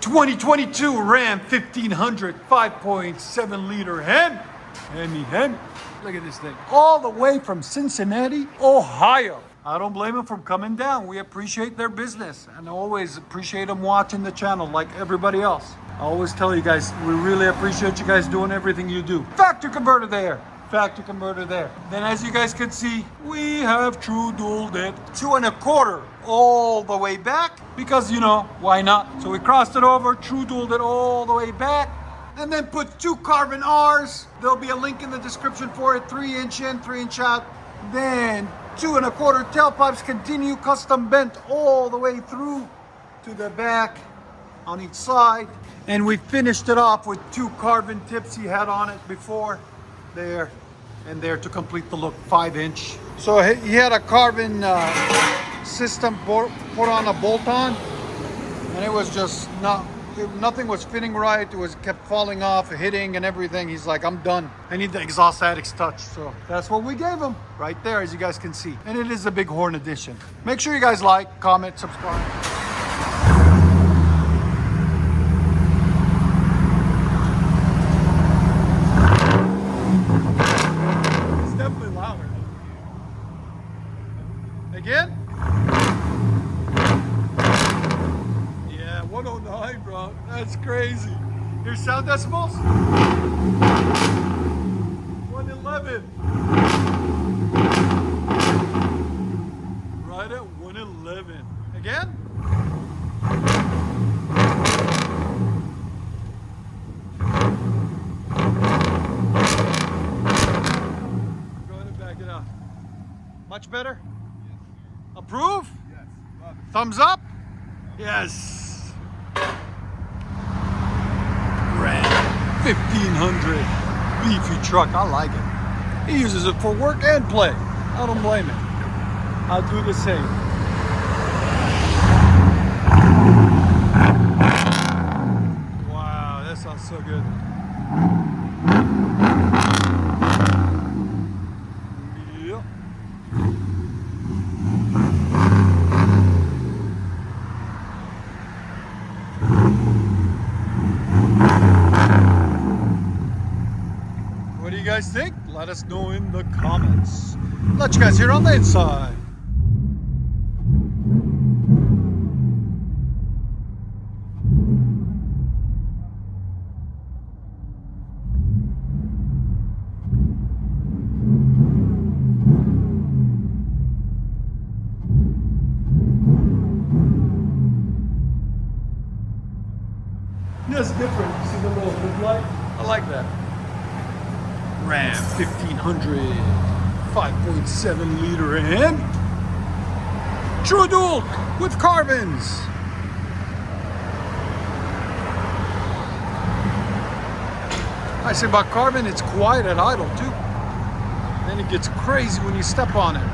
2022 Ram 1500 5.7 liter HEMI. Look at this thing. All the way from Cincinnati, Ohio. I don't blame them for coming down. We appreciate their business and I always appreciate them watching the channel like everybody else. I always tell you guys, we really appreciate you guys doing everything you do. Factory converter there. Factory converter there. Then as you guys can see, we have true dual it 2 1/4 all the way back because you know, why not? So we crossed it over, true dual it all the way back and then put 2 CARVEN R's. There'll be a link in the description for it, 3-inch in, 3-inch out. Then 2 1/4 tailpipes continue custom bent all the way through to the back on each side. And we finished it off with 2 CARVEN tips he had on it before. There and there to complete the look, 5-inch. So he had a CARVEN system put on a bolt on and it was just nothing was fitting right. It was kept falling off, hitting and everything. He's like, I'm done. I need the exhaust addicts touch. So that's what we gave him right there, as you guys can see. And it is a big horn edition. Make sure you guys like, comment, subscribe. Again? Yeah, 109, bro. That's crazy. Your sound decibels? 111. Right at 111. Again? Go ahead and back it up. Much better? Approve? Yes. Love it. Thumbs up? Yes. Ram 1500 beefy truck. I like it. He uses it for work and play. I don't blame him. I'll do the same. Wow, that sounds so good. Yeah. What do you guys think? Let us know in the comments. Let you guys hear on the inside. That's different. You see the little headlight? I like that. Ram 1500 5.7 liter HEMI. True dual with CARVENs. I say about CARVEN, it's quiet at idle too. Then it gets crazy when you step on it.